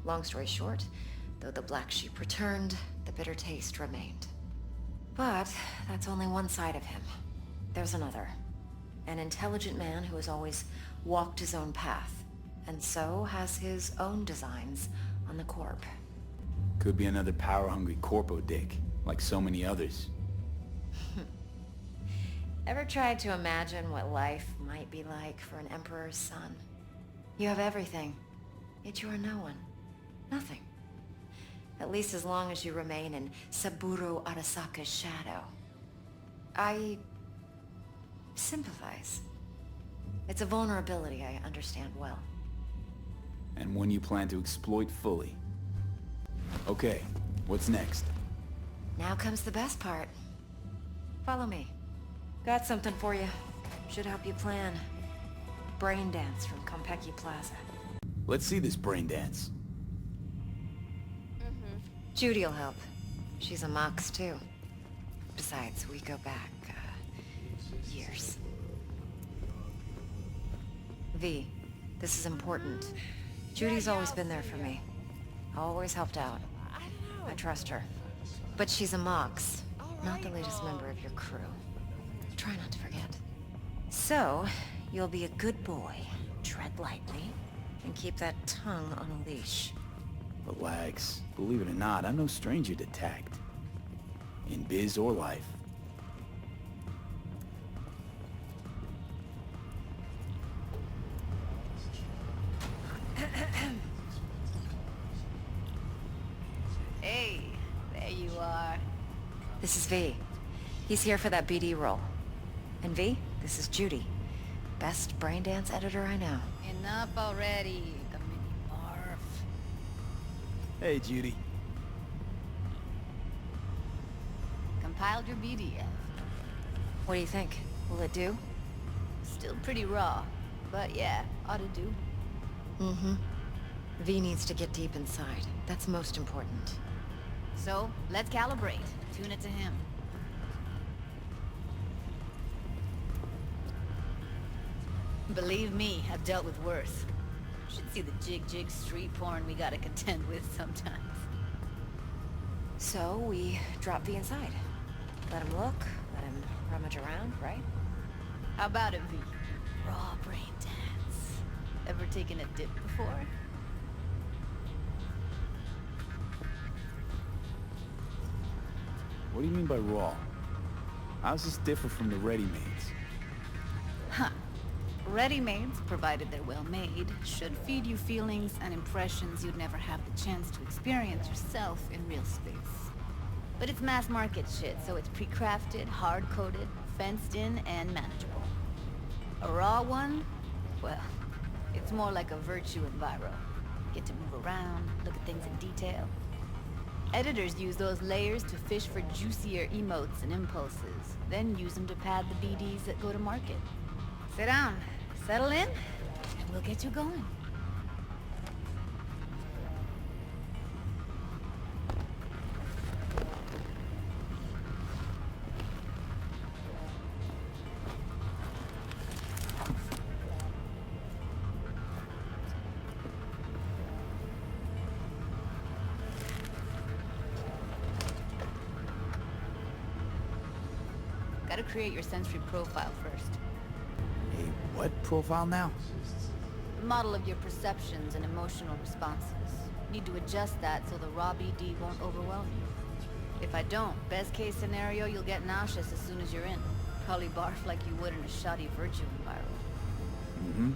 Long story short, though the black sheep returned, the bitter taste remained. But that's only one side of him. There's another. An intelligent man who has always walked his own path, and so has his own designs on the Corp. Could be another power-hungry corpo dick, like so many others. Ever tried to imagine what life might be like for an emperor's son? You have everything, yet you are no one. Nothing. At least as long as you remain in Saburo Arasaka's shadow. I sympathize. It's a vulnerability I understand well. And one you plan to exploit fully. Okay, what's next? Now comes the best part. Follow me. Got something for you. Should help you plan. Brain dance from Konpeki Plaza. Let's see this brain dance. Judy'll help. She's a Mox too. Besides, we go back, years. V, this is important. Judy's always been there for me. Always helped out. I trust her. But she's a Mox, not the latest member of your crew. Try not to forget. So, you'll be a good boy, tread lightly, and keep that tongue on a leash. Relax. Believe it or not, I'm no stranger to tact. In biz or life. Hey, there you are. This is V. He's here for that BD role. And V, this is Judy. Best brain dance editor I know. Enough already, the mini barf. Hey, Judy. Compiled your BDF. What do you think? Will it do? Still pretty raw, but yeah, ought to do. Mm-hmm. V needs to get deep inside. That's most important. So, let's calibrate. Tune it to him. Believe me, I've dealt with worse. Should see the jig-jig street porn we gotta contend with sometimes. So, we drop V inside. Let him look, let him rummage around, right? How about it, V? Raw brain dance. Ever taken a dip before? What do you mean by raw? How's this differ from the ready-mades? Huh. Ready-mades, provided they're well-made, should feed you feelings and impressions you'd never have the chance to experience yourself in real space. But it's mass-market shit, so it's pre-crafted, hard-coded, fenced-in, and manageable. A raw one? Well, it's more like a virtue enviro. Get to move around, look at things in detail. Editors use those layers to fish for juicier emotes and impulses, then use them to pad the BDs that go to market. Sit down, settle in, and we'll get you going. Gotta create your sensory profile first. A what profile now? Model of your perceptions and emotional responses. Need to adjust that so the raw BD won't overwhelm you. If I don't, best case scenario, you'll get nauseous as soon as you're in. Probably barf like you would in a shoddy virtue environment. Mm-hmm.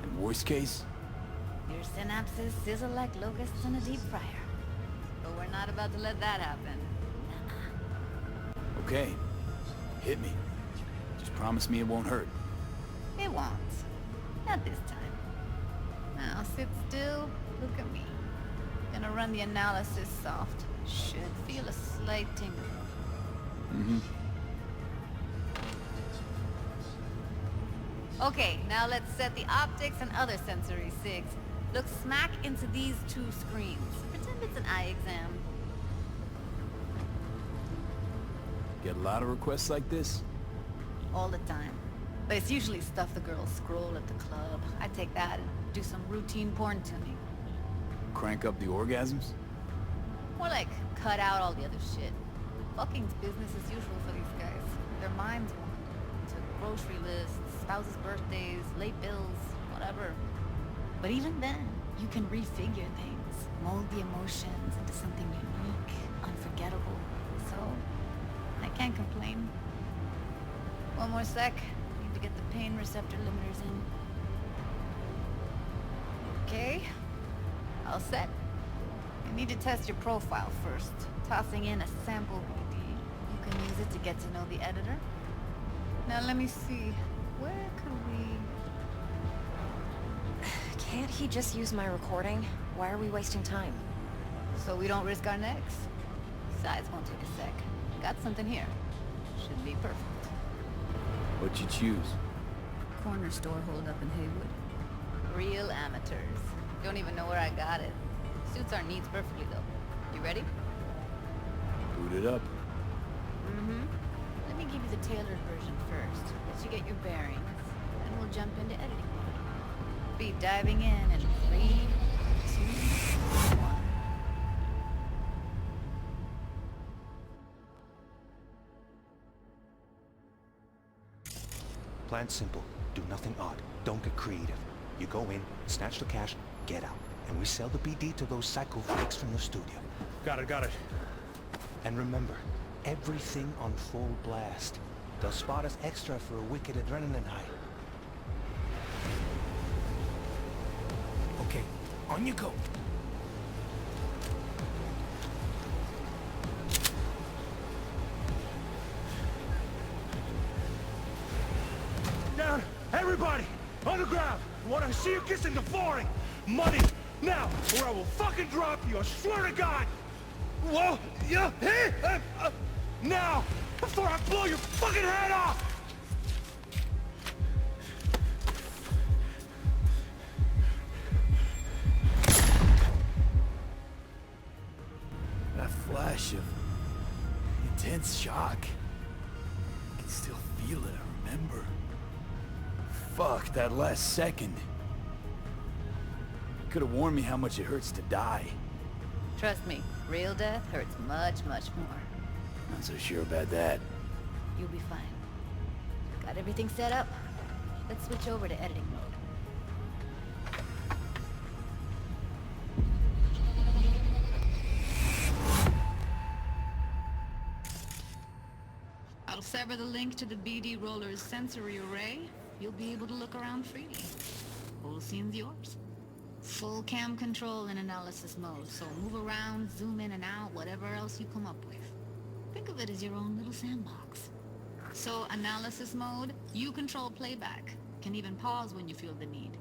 And worst case? Your synapses sizzle like locusts in a deep fryer. But we're not about to let that happen. Okay. Hit me. Just promise me it won't hurt. It won't. Not this time. Now sit still, look at me. Gonna run the analysis soft. Should feel a slight tingle. Mm-hmm. Okay, now let's set the optics and other sensory sigs. Look smack into these two screens. Pretend it's an eye exam. Get a lot of requests like this? All the time. But it's usually stuff the girls scroll at the club. I take that and do some routine porn tuning. crank up the orgasms? More like, cut out all the other shit. Fucking's business as usual for these guys. Their minds wander to grocery lists, spouses' birthdays, late bills, whatever. But even then, you can refigure things, mold the emotions into something unique, unforgettable. So, I can't complain. One more sec. Need to get the pain receptor limiters in. Okay. All set. You need to test your profile first. Tossing in a sample BD. You can use it to get to know the editor. Now let me see. Where could we... Can't he just use my recording? Why are we wasting time? So we don't risk our necks? Besides, won't take a sec. Got something here. Should be perfect. What'd you choose? Corner store hold up in Haywood. Real amateurs. Don't even know where I got it. Suits our needs perfectly though. You ready? Boot it up. Mm-hmm. Let me give you the tailored version first. Let you get your bearings. Then we'll jump into editing mode. Be diving in 3, 2, 1. Plan simple. Do nothing odd. Don't get creative. You go in, snatch the cash, get out. And we sell the BD to those psycho freaks from the studio. Got it. And remember, everything on full blast. They'll spot us extra for a wicked adrenaline high. Okay, on you go. Down! Everybody! On the ground! Want to see you kissing the flooring! Money! Now! Or I will fucking drop you! I swear to God! Whoa! Yeah! Hey! Now! Before I blow your fucking head off! That flash of intense shock. I can still feel it, I remember. Fuck, that last second. Could have warned me how much it hurts to die. Trust me, real death hurts much, much more. Not so sure about that. You'll be fine. Got everything set up? Let's switch over to editing mode. I'll sever the link to the BD Roller's sensory array. You'll be able to look around freely. Whole scene's yours. Full cam control in analysis mode, so move around, zoom in and out, whatever else you come up with. Think of it as your own little sandbox. So, analysis mode, you control playback. Can even pause when you feel the need.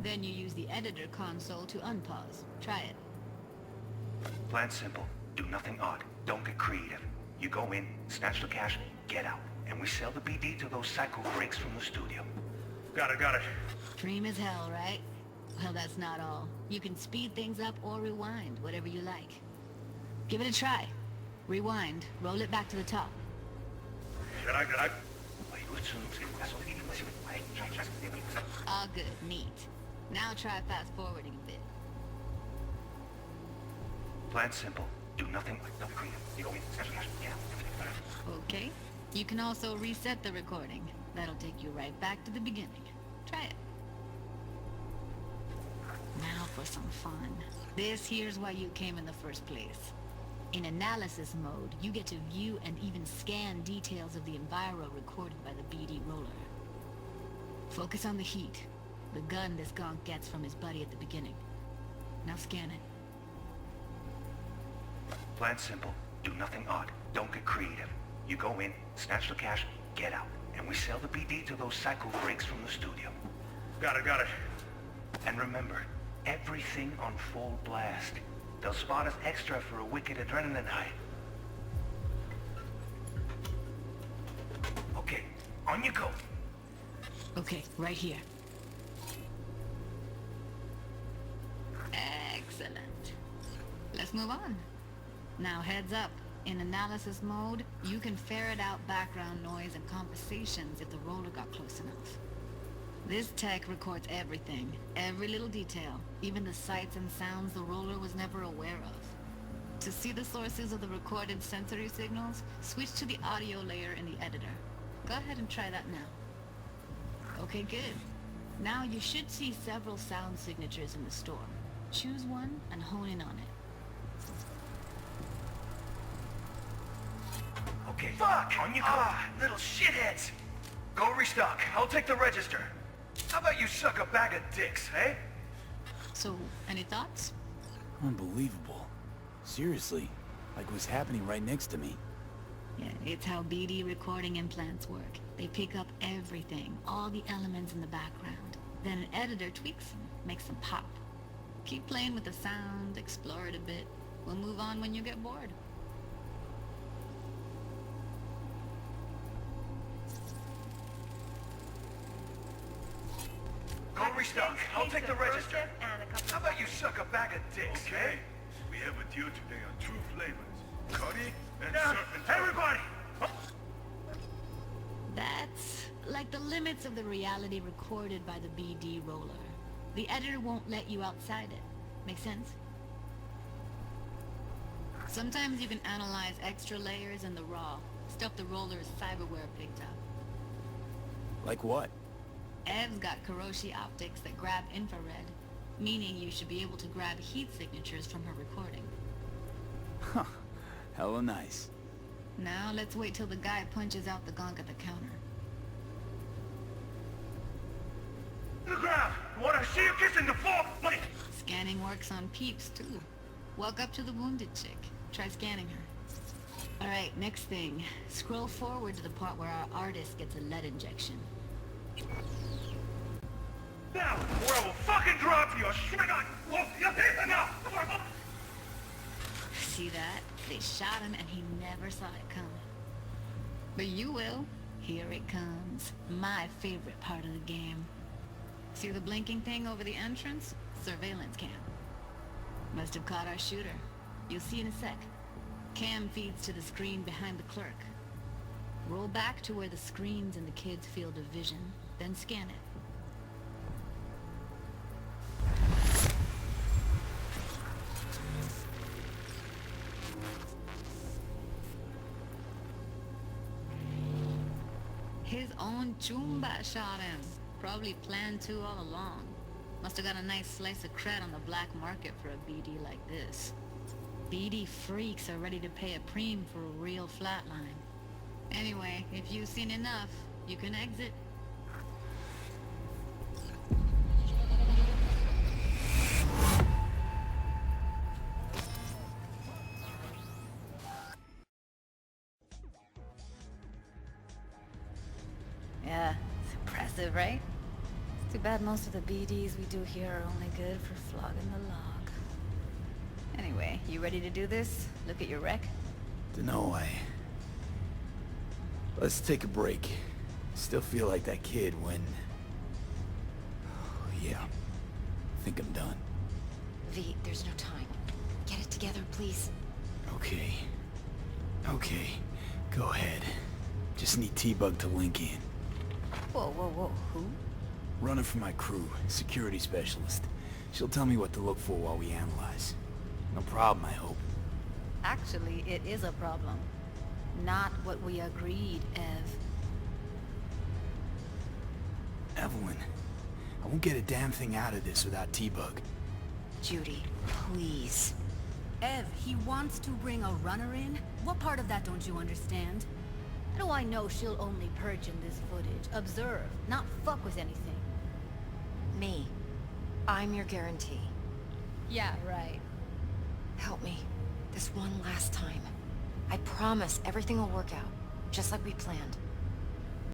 Then you use the editor console to unpause. Try it. Plan simple. Do nothing odd. Don't get creative. You go in, snatch the cash, get out. And we sell the BD to those psycho freaks from the studio. Got it. Dream as hell, right? Well, that's not all. You can speed things up or rewind, whatever you like. Give it a try. Rewind, roll it back to the top. All good, neat. Now try fast forwarding a bit. Plan simple. Do nothing like don't creative. You go in, snatch the cash, get out. Okay. You can also reset the recording. That'll take you right back to the beginning. Try it. Now for some fun. This here's why you came in the first place. In analysis mode, you get to view and even scan details of the enviro recorded by the BD roller. Focus on the heat, the gun this gonk gets from his buddy at the beginning. Now scan it. Plan simple. Do nothing odd. Don't get creative. You go in, snatch the cash, get out. And we sell the BD to those psycho freaks from the studio. Got it. And remember, everything on full blast. They'll spot us extra for a wicked adrenaline high. Okay, on you go. Okay, right here. Excellent. Let's move on. Now heads up. In analysis mode, you can ferret out background noise and conversations if the roller got close enough. This tech records everything, every little detail, even the sights and sounds the roller was never aware of. To see the sources of the recorded sensory signals, switch to the audio layer in the editor. Go ahead and try that now. Okay, good. Now you should see several sound signatures in the store. Choose one and hone in on it. Okay. Fuck! On you go. Little shitheads! Go restock. I'll take the register. How about you suck a bag of dicks, eh? So, any thoughts? Unbelievable. Seriously, like it was happening right next to me. Yeah, it's how BD recording implants work. They pick up everything, all the elements in the background. Then an editor tweaks them, makes them pop. Keep playing with the sound, explore it a bit. We'll move on when you get bored. Go restock. I'll take the register. How about you suck a bag of dicks, Okay. eh? We have a deal today on 2 flavors. Curry and Now, serpentine. everybody! That's like the limits of the reality recorded by the BD roller. The editor won't let you outside it. Make sense? Sometimes you can analyze extra layers in the raw, stuff the roller's cyberware picked up. Like what? Ev's got Kiroshi optics that grab infrared, meaning you should be able to grab heat signatures from her recording. Huh. Hella nice. Now let's wait till the guy punches out the gunk at the counter. On the ground! Wanna see you kissing the floor? Wait! Scanning works on peeps, too. Walk up to the wounded chick. Try scanning her. Alright, next thing. Scroll forward to the part where our artist gets a lead injection. Now, or I will fucking drop you! Oh my god! Whoa, you're enough! See that? They shot him and he never saw it coming. But you will. Here it comes. My favorite part of the game. See the blinking thing over the entrance? Surveillance cam. Must have caught our shooter. You'll see in a sec. Cam feeds to the screen behind the clerk. Roll back to where the screen's in the kid's field of vision, then scan it. His own Chumba shot him. Probably planned to all along. Must have got a nice slice of cred on the black market for a BD like this. BD freaks are ready to pay a preem for a real flatline. Anyway, if you've seen enough, you can exit. Yeah, it's impressive, right? It's too bad most of the BDs we do here are only good for flogging the log. Anyway, you ready to do this? Look at your wreck? Dunno, Let's take a break. Still feel like that kid when... Oh, yeah. I think I'm done. V, there's no time. Get it together, please. Okay. Okay. Go ahead. Just need T-Bug to link in. Whoa. Who? Running for my crew. Security specialist. She'll tell me what to look for while we analyze. No problem, I hope. Actually, it is a problem. Not what we agreed, Ev. Evelyn, I won't get a damn thing out of this without T-Bug. Judy, please. Ev, he wants to bring a runner in? What part of that don't you understand? How do I know she'll only purge in this footage? Observe, not fuck with anything. Me. I'm your guarantee. Yeah, right. Help me. This one last time. I promise everything will work out, just like we planned.